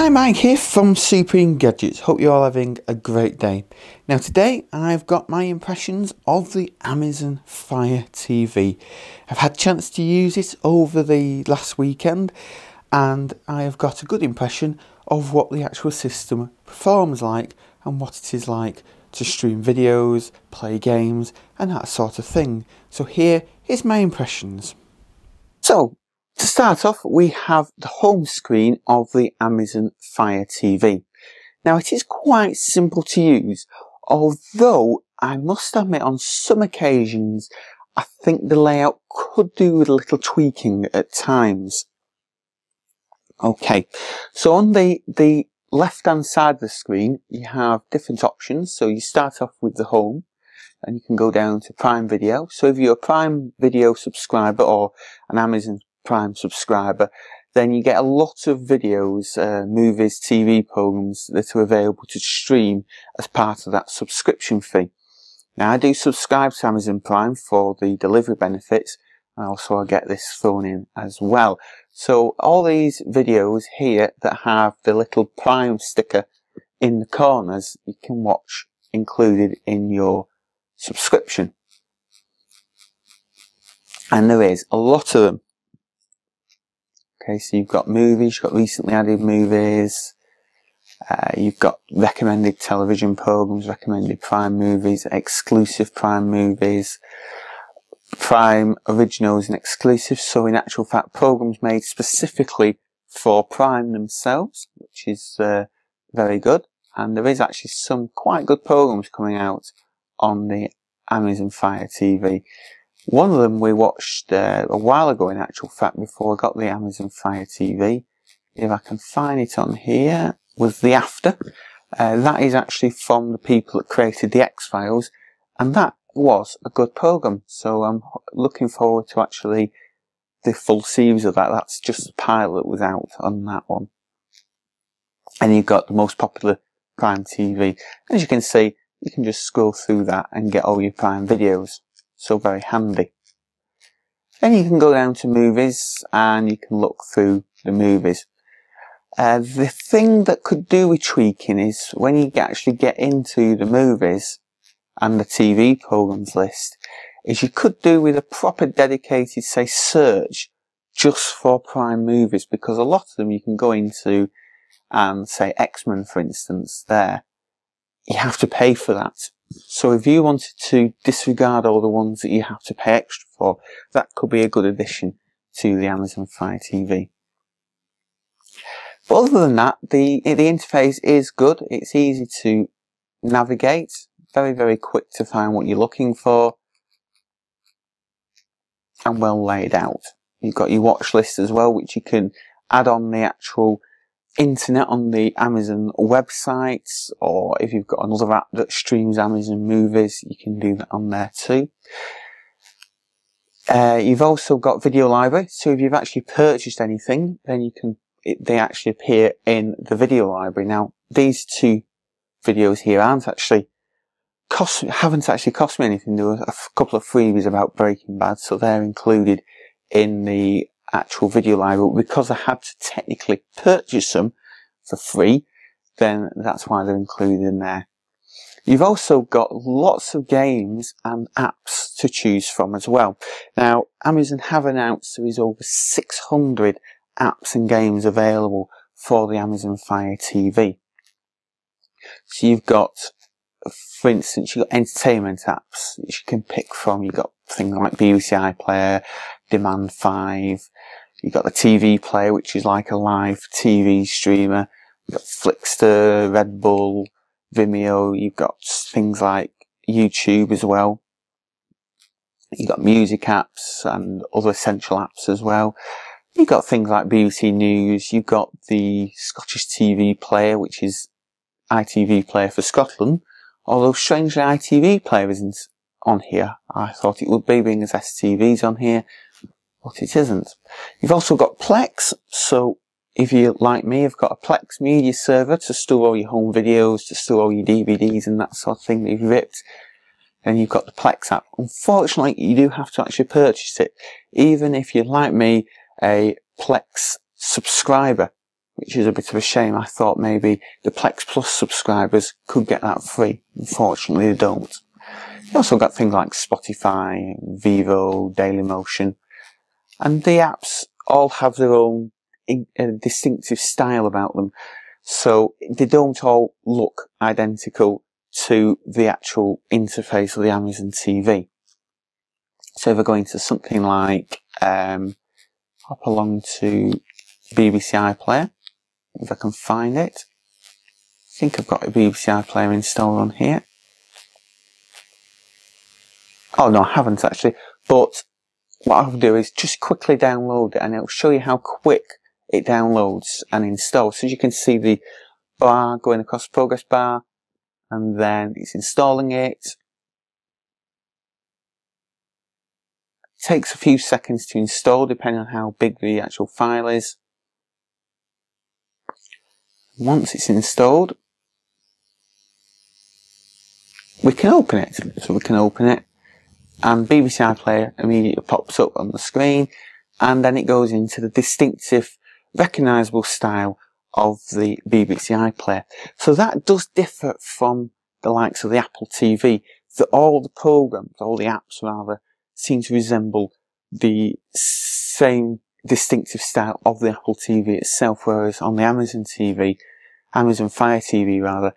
Hi, Mike here from Supreme Gadgets. Hope you're all having a great day. Now today I've got my impressions of the Amazon Fire TV. I've had a chance to use it over the last weekend and I have got a good impression of what the actual system performs like and what it is like to stream videos, play games and that sort of thing. So here is my impressions. So to start off, we have the home screen of the Amazon Fire TV. Now it is quite simple to use, although I must admit on some occasions I think the layout could do with a little tweaking at times. Okay, so on the left hand side of the screen you have different options. So you start off with the home and you can go down to Prime Video. So if you're a Prime Video subscriber or an Amazon Prime subscriber, then you get a lot of videos, movies, TV programs that are available to stream as part of that subscription fee. Now I do subscribe to Amazon Prime for the delivery benefits, and also I get this thrown in as well. So all these videos here that have the little Prime sticker in the corners, you can watch included in your subscription. And there is a lot of them. Okay, so you've got movies, you've got recently added movies, you've got recommended television programs, recommended Prime movies, exclusive Prime movies, Prime originals and exclusives. So in actual fact, programs made specifically for Prime themselves, which is very good. And there is actually some quite good programs coming out on the Amazon Fire TV. One of them we watched a while ago in actual fact before I got the Amazon Fire TV. If I can find it on here, was The After. That is actually from the people that created the X-Files, and that was a good program. So I'm looking forward to actually the full series of that. That's just the pilot that was out on that one. And you've got the most popular Prime TV. As you can see, you can just scroll through that and get all your Prime videos. So very handy. Then you can go down to movies and you can look through the movies. The thing that could do with tweaking is when you actually get into the movies and the TV programs list, is you could do with a proper dedicated, say, search just for Prime movies, because a lot of them you can go into and say X-Men, for instance, there. You have to pay for that. So if you wanted to disregard all the ones that you have to pay extra for, that could be a good addition to the Amazon Fire TV. But other than that, the interface is good. It's easy to navigate, very, very quick to find what you're looking for, and well laid out. You've got your watch list as well, which you can add on the actual internet on the Amazon websites, or if you've got another app that streams Amazon movies, you can do that on there too. You've also got video library, so if you've actually purchased anything, then they actually appear in the video library. Now these two videos here haven't actually cost me anything. There were a couple of freebies about Breaking Bad, so they're included in the actual video library. Because I had to technically purchase them for free, then that's why they're included in there. You've also got lots of games and apps to choose from as well. Now Amazon have announced there is over 600 apps and games available for the Amazon Fire TV. So you've got, for instance, you've got entertainment apps that you can pick from. You've got things like BBC iPlayer, Demand 5. You've got the TV player, which is like a live TV streamer. You've got Flickster, Red Bull, Vimeo. You've got things like YouTube as well. You've got music apps and other essential apps as well. You've got things like BBC News. You've got the Scottish TV player, which is ITV player for Scotland. Although strangely ITV player isn't on here. I thought it would be, being as STV's on here, but it isn't. You've also got Plex, so if you, like me, have got a Plex media server to store all your home videos, to store all your DVDs and that sort of thing that you've ripped, then you've got the Plex app. Unfortunately, you do have to actually purchase it, even if you're, like me, a Plex subscriber. which is a bit of a shame. I thought maybe the Plex Plus subscribers could get that free. Unfortunately, they don't. You also got things like Spotify, Vivo, Dailymotion, and the apps all have their own distinctive style about them. So they don't all look identical to the actual interface of the Amazon TV. So if we're going to something like, hop along to BBC iPlayer, if I can find it. I think I've got a BBC iPlayer installed on here. Oh no, I haven't actually, but what I'll do is just quickly download it and it'll show you how quick it downloads and installs. So as you can see the bar going across the progress bar, and then it's installing it. It takes a few seconds to install depending on how big the actual file is. Once it's installed, we can open it. So we can open it, and BBC iPlayer immediately pops up on the screen, and then it goes into the distinctive, recognisable style of the BBC iPlayer. So that does differ from the likes of the Apple TV, that all the programs, all the apps rather, seem to resemble the same distinctive style of the Apple TV itself, whereas on the Amazon TV, Amazon Fire TV rather,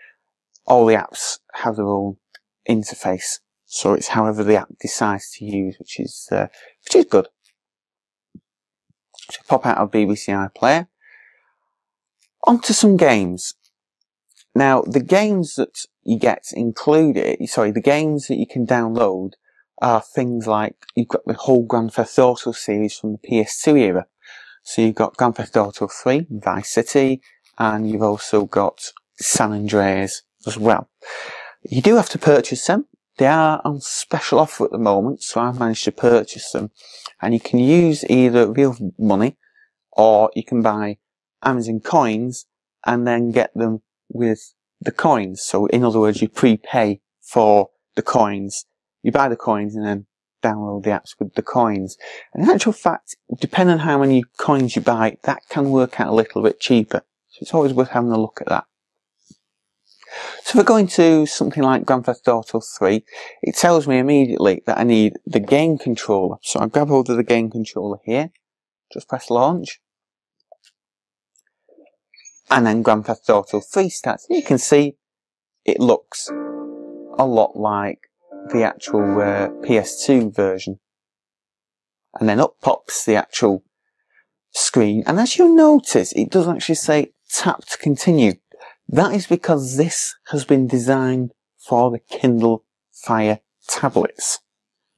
all the apps have their own interface. So it's however the app decides to use, which is good. So pop out of BBC iPlayer. Onto some games. Now, the games that you get included, the games that you can download are things like, you've got the whole Grand Theft Auto series from the PS2 era. So you've got Grand Theft Auto 3, Vice City, and you've also got San Andreas as well. You do have to purchase them. They are on special offer at the moment, so I've managed to purchase them. And you can use either real money, or you can buy Amazon coins and then get them with the coins. So in other words, you prepay for the coins. You buy the coins and then download the apps with the coins. And in actual fact, depending on how many coins you buy, that can work out a little bit cheaper. So it's always worth having a look at that. So if we're going to something like Grand Theft Auto 3, it tells me immediately that I need the game controller. So I grab hold of the game controller here, just press launch, and then Grand Theft Auto 3 starts. You can see it looks a lot like the actual PS2 version. And then up pops the actual screen. And as you'll notice, it does actually say tap to continue. That is because this has been designed for the Kindle Fire tablets.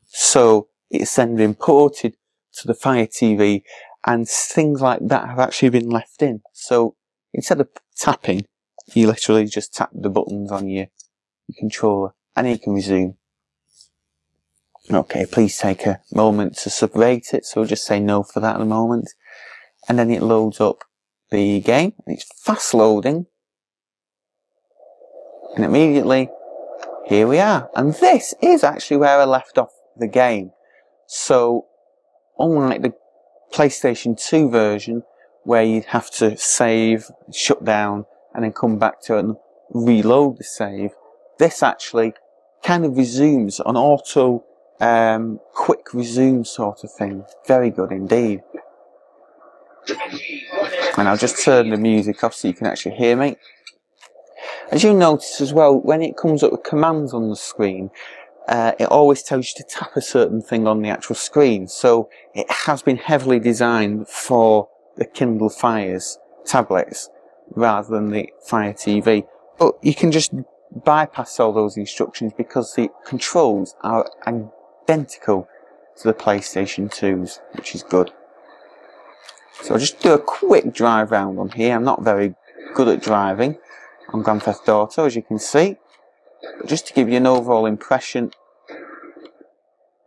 So it's then been ported to the Fire TV, and things like that have actually been left in. So instead of tapping, you literally just tap the buttons on your controller and you can resume. Okay, please take a moment to separate it. So we'll just say no for that at the moment. And then it loads up the game. It's fast loading. And immediately, here we are. And this is actually where I left off the game. So, unlike the PlayStation 2 version, where you'd have to save, shut down, and then come back to it and reload the save, this actually kind of resumes, an auto, quick resume sort of thing. Very good indeed. And I'll just turn the music off so you can actually hear me. As you'll notice as well, when it comes up with commands on the screen, it always tells you to tap a certain thing on the actual screen. So it has been heavily designed for the Kindle Fires tablets rather than the Fire TV. But you can just bypass all those instructions because the controls are identical to the PlayStation 2's, which is good. So I'll just do a quick drive round on here. I'm not very good at driving on Grand Theft Auto, as you can see, but just to give you an overall impression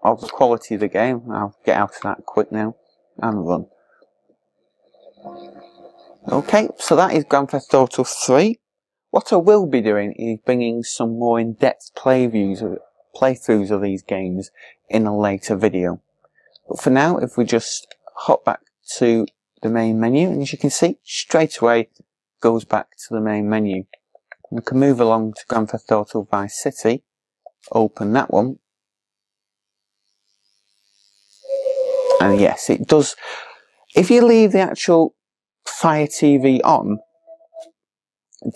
of the quality of the game. I'll get out of that quick now and run. Okay, so that is Grand Theft Auto 3. What I will be doing is bringing some more in-depth playthroughs of these games in a later video. But for now, if we just hop back to the main menu, and as you can see, straight away goes back to the main menu. We can move along to Grand Theft Auto Vice City, open that one, and yes, it does. If you leave the actual FireTV on,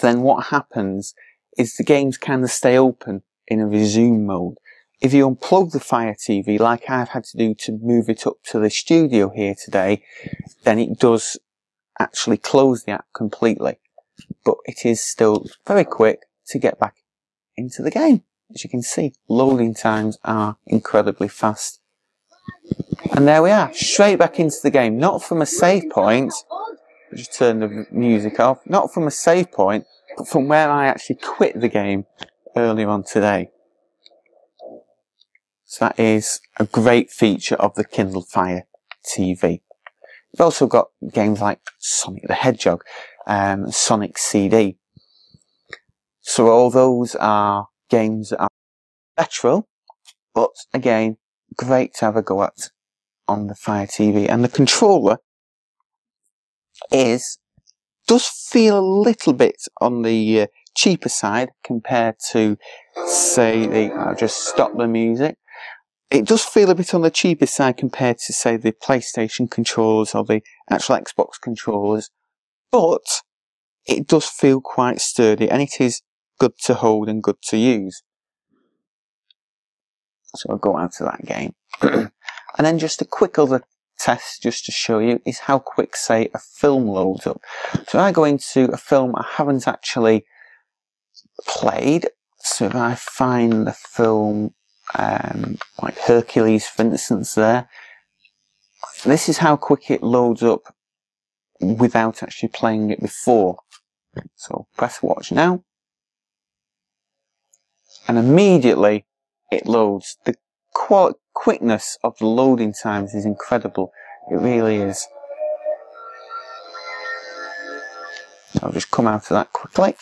then what happens is the games kind of stay open in a resume mode. If you unplug the FireTV, like I've had to do to move it up to the studio here today, then it does actually close the app completely. But it is still very quick to get back into the game. As you can see, loading times are incredibly fast. And there we are, straight back into the game. Not from a save point, just turn the music off, not from a save point, but from where I actually quit the game earlier on today. So that is a great feature of the Kindle Fire TV. You've also got games like Sonic the Hedgehog, Sonic CD. So all those are games that are retro, but again, great to have a go at on the Fire TV. And the controller does feel a little bit on the cheaper side compared to, say, I'll just stop the music. It does feel a bit on the cheaper side compared to, say, the PlayStation controllers or the actual Xbox controllers, but it does feel quite sturdy, and it is good to hold and good to use. So I'll go out to that game. And then just a quick other test just to show you is how quick, say, a film loads up. So I go into a film I haven't actually played. So if I find the film, like Hercules, for instance, there, this is how quick it loads up without actually playing it before. So press watch now, and immediately it loads. The quickness of the loading times is incredible. It really is. I'll just come out of that quickly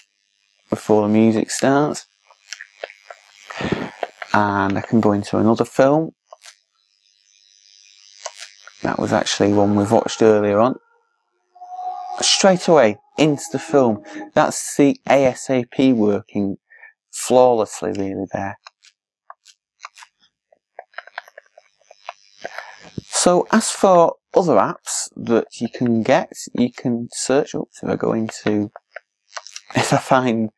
before the music starts. And I can go into another film. That was actually one we've watched earlier on. Straight away into the film. That's the ASAP working flawlessly really there. So as for other apps that you can get, you can search up. So I go into, if I find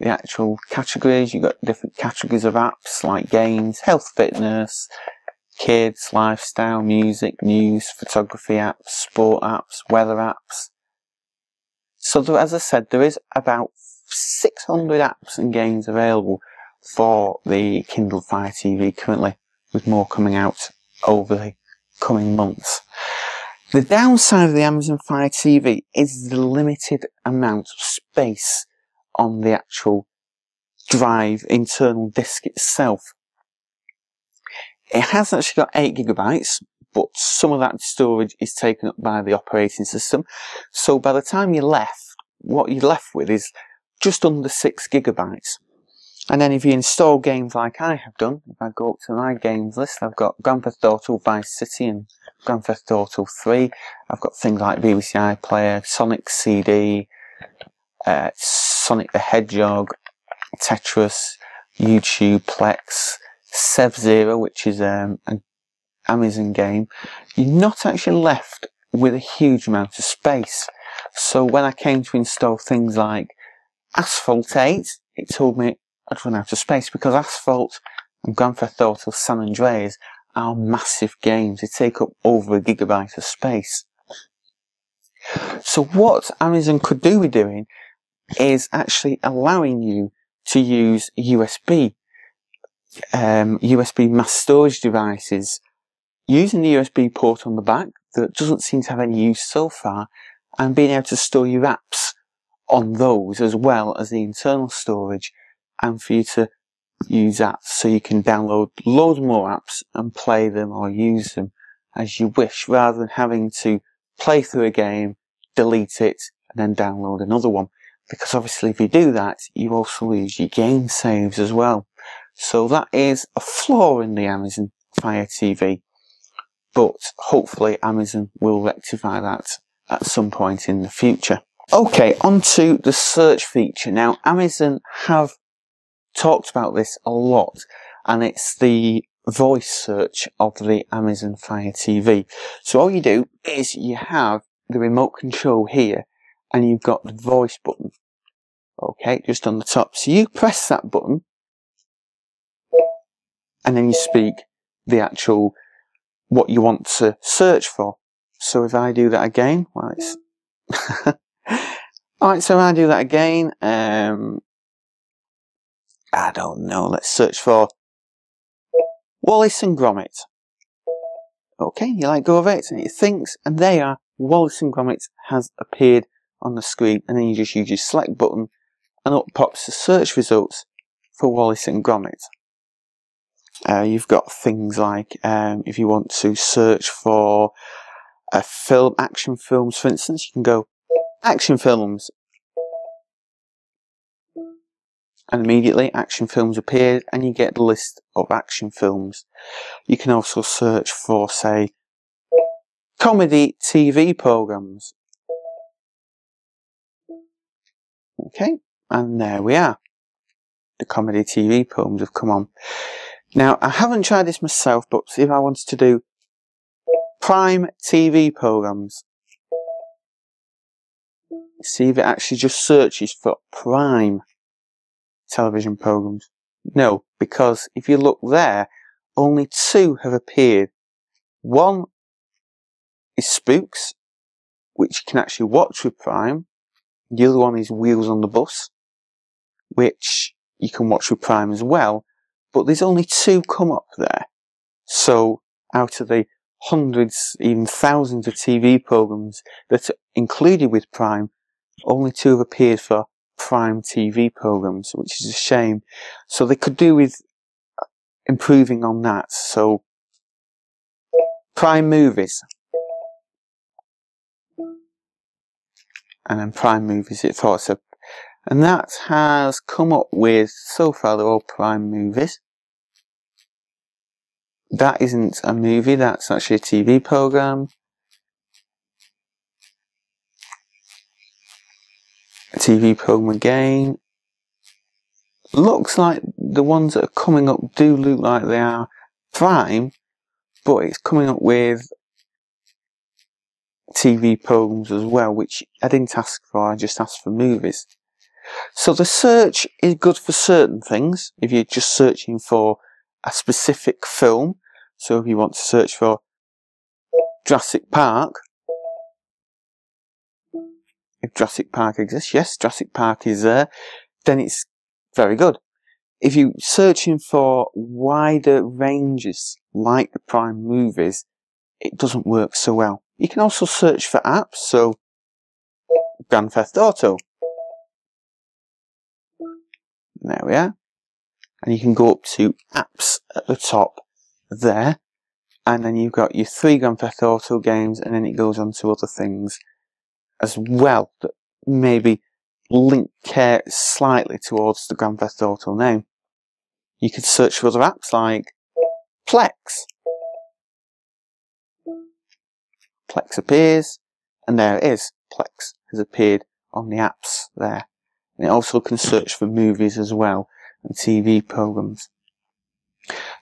the actual categories, you've got different categories of apps like games, health, fitness, kids, lifestyle, music, news, photography apps, sport apps, weather apps. So there, as I said, there is about 600 apps and games available for the Kindle Fire TV currently, with more coming out over the coming months. The downside of the Amazon Fire TV is the limited amount of space on the actual drive, internal disk itself. It has actually got 8 gigabytes, but some of that storage is taken up by the operating system. So by the time you're left, what you're left with is just under 6 gigabytes. And then if you install games like I have done, if I go up to my games list, I've got Grand Theft Auto Vice City and Grand Theft Auto 3. I've got things like BBC iPlayer, Sonic CD, Sonic the Hedgehog, Tetris, YouTube, Plex, Sub-Zero, which is an Amazon game. You're not actually left with a huge amount of space. So when I came to install things like Asphalt 8, it told me I'd run out of space because Asphalt and Grand Theft Auto San Andreas are massive games. They take up over 1 gigabyte of space. So what Amazon could do with doing is actually allowing you to use USB mass storage devices using the USB port on the back that doesn't seem to have any use so far, and being able to store your apps on those as well as the internal storage, and for you to use that so you can download loads more apps and play them or use them as you wish, rather than having to play through a game, delete it, and then download another one. Because obviously if you do that, you also lose your game saves as well. So that is a flaw in the Amazon Fire TV. But hopefully Amazon will rectify that at some point in the future. Okay, on to the search feature. Now, Amazon have talked about this a lot, and it's the voice search of the Amazon Fire TV. So all you do is you have the remote control here, and you've got the voice button. Okay, just on the top. So you press that button, and then you speak the actual, what you want to search for. So if I do that again, well, it's alright, so I do that again, I don't know, let's search for Wallace and Gromit. Okay, you let go of it, and it thinks, and there, Wallace and Gromit has appeared on the screen, and then you just use your select button, and up pops the search results for Wallace and Gromit. You've got things like, if you want to search for a film, action films, for instance, you can go action films, and immediately action films appear, and you get the list of action films. You can also search for, say, comedy TV programs. Okay, and there we are. The comedy TV programs have come on. Now, I haven't tried this myself, but if I wanted to do Prime TV programs, see if it actually just searches for Prime television programs. No, because if you look there, only 2 have appeared. One is Spooks, which you can actually watch with Prime. The other one is Wheels on the Bus, which you can watch with Prime as well. But there's only 2 come up there. So out of the hundreds, even thousands of TV programs that are included with Prime, only 2 have appeared for Prime TV programs, which is a shame. So they could do with improving on that. So Prime Movies, and then Prime Movies, it thought so, and that has come up with, so far they're all Prime Movies. That isn't a movie, that's actually a TV program. A TV program again. Looks like the ones that are coming up do look like they are Prime, but it's coming up with TV programs as well, which I didn't ask for, I just asked for movies. So the search is good for certain things, if you're just searching for a specific film. So if you want to search for Jurassic Park, if Jurassic Park exists, yes, Jurassic Park is there, then it's very good. If you're searching for wider ranges, like the Prime Movies, it doesn't work so well. You can also search for apps, so Grand Theft Auto. There we are. And you can go up to apps at the top there. And then you've got your 3 Grand Theft Auto games, and then it goes on to other things as well that maybe link slightly towards the Grand Theft Auto name. You could search for other apps like Plex. Plex appears, and there it is. Plex has appeared on the apps there. And it also can search for movies as well, and TV programs.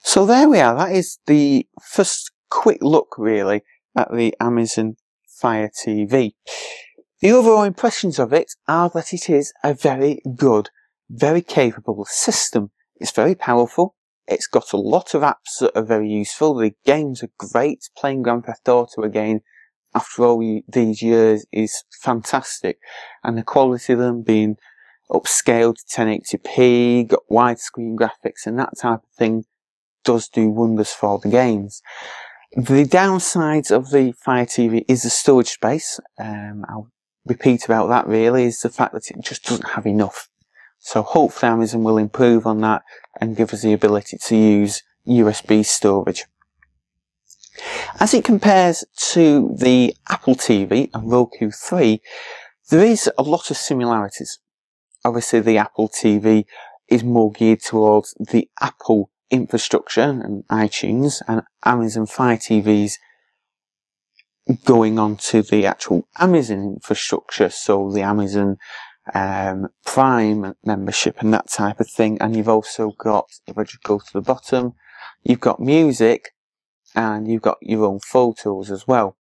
So there we are. That is the first quick look, really, at the Amazon Fire TV. The overall impressions of it are that it is a very good, very capable system. It's very powerful. It's got a lot of apps that are very useful. The games are great. Playing Grand Theft Auto again after all these years is fantastic. And the quality of them being upscaled to 1080p, got widescreen graphics and that type of thing does do wonders for the games. The downsides of the Fire TV is the storage space. I'll repeat about that really, is the fact that it just doesn't have enough. So hopefully Amazon will improve on that and give us the ability to use USB storage. As it compares to the Apple TV and Roku 3, there is a lot of similarities. Obviously the Apple TV is more geared towards the Apple infrastructure and iTunes, and Amazon Fire TV's going on to the actual Amazon infrastructure, so the Amazon Prime membership and that type of thing. And you've also got, if I just go to the bottom, you've got music and you've got your own photos as well,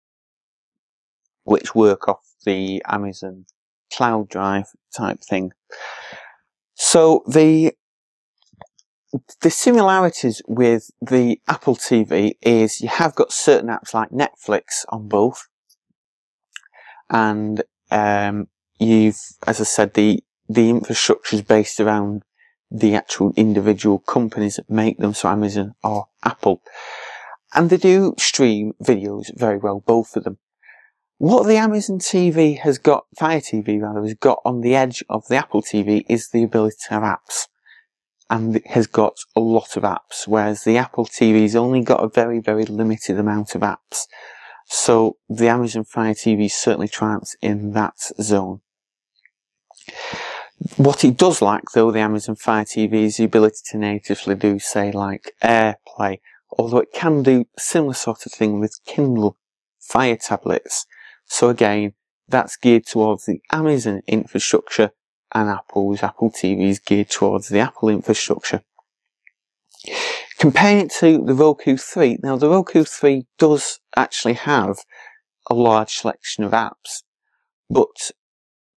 which work off the Amazon cloud drive type thing. So the similarities with the Apple TV is you have got certain apps like Netflix on both, and you've, as I said, the infrastructure is based around the actual individual companies that make them, so Amazon or Apple, and they do stream videos very well, both of them. What the Amazon TV has got, FireTV rather, has got on the edge of the Apple TV is the ability to have apps. And it has got a lot of apps, whereas the Apple TV's only got a very, very limited amount of apps. So the Amazon Fire TV certainly triumphs in that zone. What it does lack, though, the Amazon Fire TV, is the ability to natively do, say, like AirPlay, although it can do similar sort of thing with Kindle Fire tablets. So again, that's geared towards the Amazon infrastructure, and Apple TV is geared towards the Apple infrastructure. Comparing it to the Roku 3, now the Roku 3 does actually have a large selection of apps, but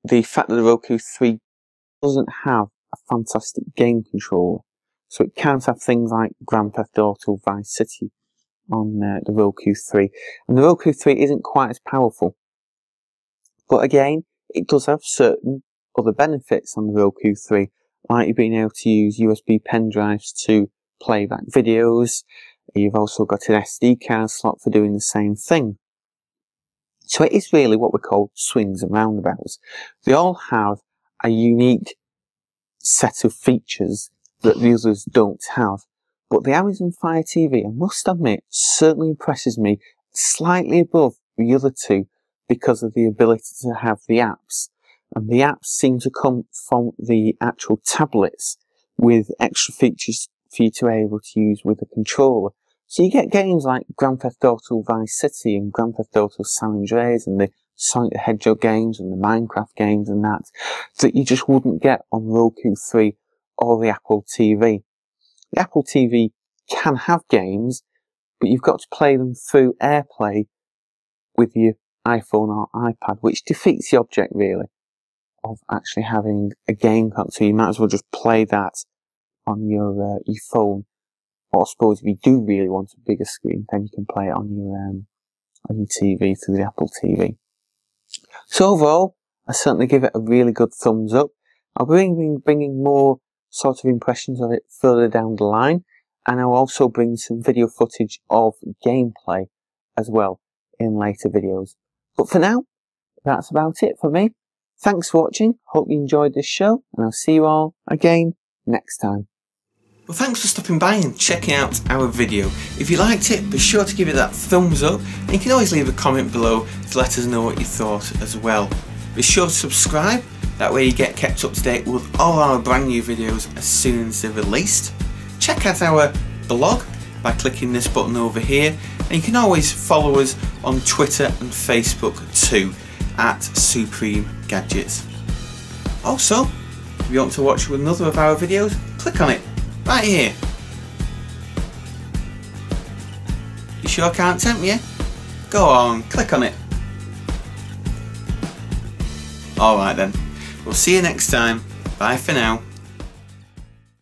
the fact that the Roku 3 doesn't have a fantastic game controller, so it can't have things like Grand Theft Auto Vice City on the Roku 3, and the Roku 3 isn't quite as powerful. But again, it does have certain other benefits on the Roku 3, like you being able to use USB pen drives to play back videos. You've also got an SD card slot for doing the same thing. So it is really what we call swings and roundabouts. They all have a unique set of features that the others don't have. But the Amazon Fire TV, I must admit, certainly impresses me slightly above the other two because of the ability to have the apps. And the apps seem to come from the actual tablets with extra features for you to be able to use with a controller. So you get games like Grand Theft Auto Vice City and Grand Theft Auto San Andreas and the Sonic the Hedgehog games and the Minecraft games and that you just wouldn't get on Roku 3 or the Apple TV. The Apple TV can have games, but you've got to play them through AirPlay with your iPhone or iPad, which defeats the object really of actually having a game console. So you might as well just play that on your phone. Or I suppose if you do really want a bigger screen, then you can play it on your TV through the Apple TV. So overall, I certainly give it a really good thumbs up. I'll be bringing more sort of impressions of it further down the line, and I'll also bring some video footage of gameplay as well in later videos. But for now, that's about it for me. Thanks for watching, hope you enjoyed this show, and I'll see you all again next time. Well, thanks for stopping by and checking out our video. If you liked it, be sure to give it that thumbs up, and you can always leave a comment below to let us know what you thought as well. Be sure to subscribe, that way you get kept up to date with all our brand new videos as soon as they're released. Check out our blog by clicking this button over here, and you can always follow us on Twitter and Facebook too, at Supreme Gadgets. Also, if you want to watch another of our videos, click on it right here. You sure can't tempt me? Go on, click on it. Alright then, we'll see you next time. Bye for now.